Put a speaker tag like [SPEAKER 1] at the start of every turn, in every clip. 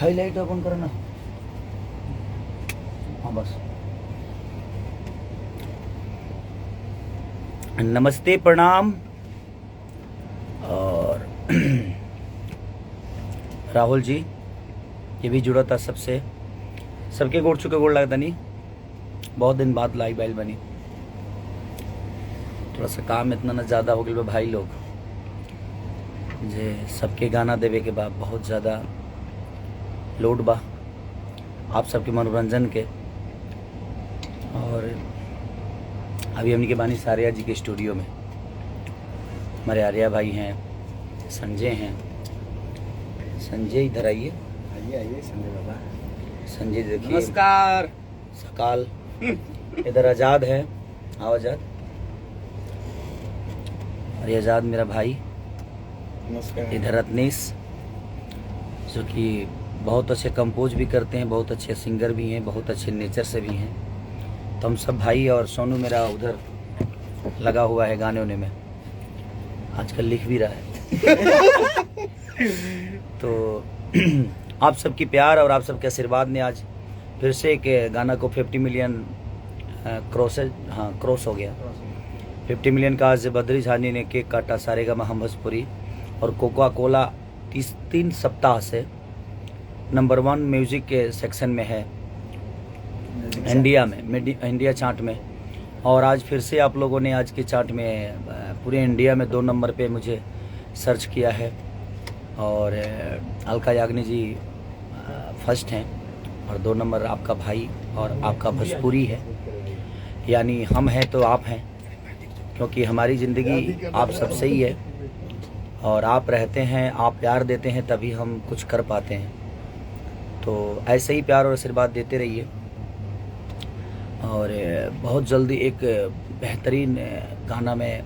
[SPEAKER 1] Highlight open करो ना। हाँ बस। नमस्ते, प्रणाम। और राहुल जी ये भी जुड़ा था सबसे, सबके गोड़ चुके गोड़ लगता नहीं। बहुत दिन बाद लाइव बैल बनी, थोड़ा सा काम इतना ना ज़्यादा हो गया भाई लोग जे सबके गाना देवे के बाद बहुत ज़्यादा लोड बा आप सबके मनोरंजन के। और अभी हमने के बानी सारिया जी के स्टूडियो में, हमारे आर्या भाई हैं, संजय हैं। संजय इधर आइए,
[SPEAKER 2] आइए संजय बाबा।
[SPEAKER 1] संजय देखिए,
[SPEAKER 2] नमस्कार।
[SPEAKER 1] सकाल। इधर आज़ाद है, आओ आज़ाद। और ये आज़ाद मेरा भाई।
[SPEAKER 2] नमस्कार।
[SPEAKER 1] इधर रत्नेश जो कि बहुत अच्छे कंपोज भी करते हैं, बहुत अच्छे सिंगर भी हैं, बहुत अच्छे नेचर से भी हैं। तो हम सब भाई, और सोनू मेरा उधर लगा हुआ है गाने होने में, आजकल लिख भी रहा है। तो आप सबकी प्यार और आप सबके आशीर्वाद ने आज फिर से एक गाना को 50 मिलियन क्रॉस हो गया। 50 मिलियन का आज बद्री झानी ने केक काटा, सारेगामा हम भोजपुरी और कोका कोला 3 सप्ताह से नंबर 1 म्यूजिक के सेक्शन में है इंडिया में, इंडिया चार्ट में। और आज फिर से आप लोगों ने आज के चार्ट में पूरे इंडिया में 2 नंबर पे मुझे सर्च किया है। और अलका याग्निक जी फर्स्ट हैं और 2 नंबर आपका भाई और आपका भोजपुरी है। यानी हम हैं तो आप हैं, क्योंकि हमारी ज़िंदगी आप सबसे ही है। और आप रहते हैं, आप प्यार देते हैं, तभी हम कुछ कर पाते हैं। तो ऐसे ही प्यार और आशीर्वाद देते रहिए। और बहुत जल्दी एक बेहतरीन गाना मैं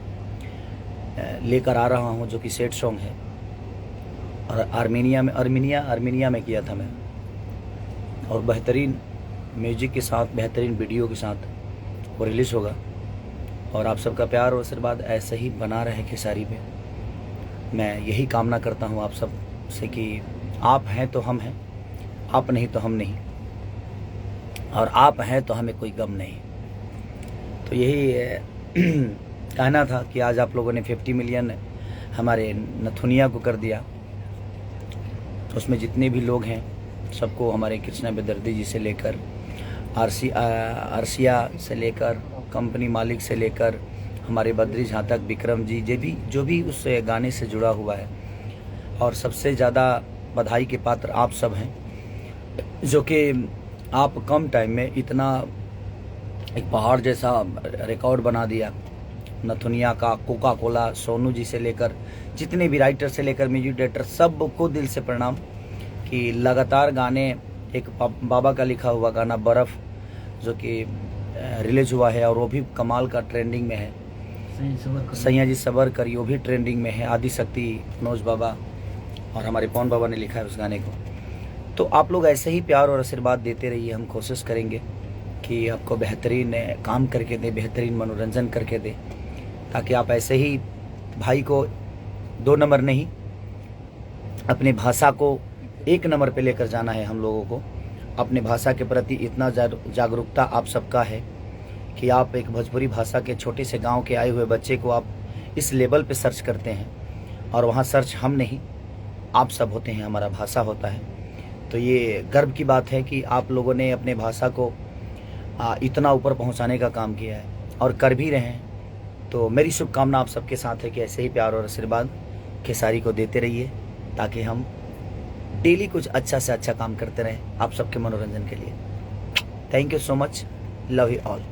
[SPEAKER 1] लेकर आ रहा हूं, जो कि सैड सॉन्ग है। और आर्मीनिया में किया था मैं, और बेहतरीन म्यूजिक के साथ, बेहतरीन वीडियो के साथ वो रिलीज़ होगा। और आप सबका प्यार और आशीर्वाद ऐसे ही बना रहे खेसारी पे। मैं यही कामना करता हूँ आप सब से कि आप हैं तो हम हैं, आप नहीं तो हम नहीं, और आप हैं तो हमें कोई गम नहीं। तो यही कहना था कि आज आप लोगों ने 50 मिलियन हमारे नथुनिया को कर दिया। तो उसमें जितने भी लोग हैं सबको, हमारे कृष्णा बेदर्दी जी से लेकर आरसिया से लेकर कंपनी मालिक से लेकर हमारे बद्री झा तक, विक्रम जी जो भी उस गाने से जुड़ा हुआ है। और सबसे ज़्यादा बधाई के पात्र आप सब हैं, जो कि आप कम टाइम में इतना एक पहाड़ जैसा रिकॉर्ड बना दिया। नथुनिया का, कोका कोला, सोनू जी से लेकर जितने भी राइटर से लेकर म्यूजिक डायरेक्टर, सबको दिल से प्रणाम कि लगातार गाने। एक बाबा का लिखा हुआ गाना बर्फ़ जो कि रिलीज हुआ है, और वो भी कमाल का ट्रेंडिंग में है। सैया जी सबर करी, वो भी ट्रेंडिंग में है। आदि शक्ति मनोज बाबा और हमारे पवन बाबा ने लिखा है उस गाने को। तो आप लोग ऐसे ही प्यार और आशीर्वाद देते रहिए। हम कोशिश करेंगे कि आपको बेहतरीन काम करके दें, बेहतरीन मनोरंजन करके दें, ताकि आप ऐसे ही भाई को 2 नंबर नहीं, अपने भाषा को 1 नंबर पे लेकर जाना है। हम लोगों को अपने भाषा के प्रति इतना जागरूकता आप सबका है कि आप एक भोजपुरी भाषा के छोटे से गांव के आए हुए बच्चे को आप इस लेवल पे सर्च करते हैं। और वहाँ सर्च हम नहीं, आप सब होते हैं, हमारा भाषा होता है। तो ये गर्व की बात है कि आप लोगों ने अपने भाषा को इतना ऊपर पहुंचाने का काम किया है, और कर भी रहे हैं। तो मेरी शुभकामना आप सबके साथ है कि ऐसे ही प्यार और आशीर्वाद खेसारी को देते रहिए, ताकि हम डेली कुछ अच्छा से अच्छा काम करते रहें आप सबके मनोरंजन के लिए। Thank you so much, love you all.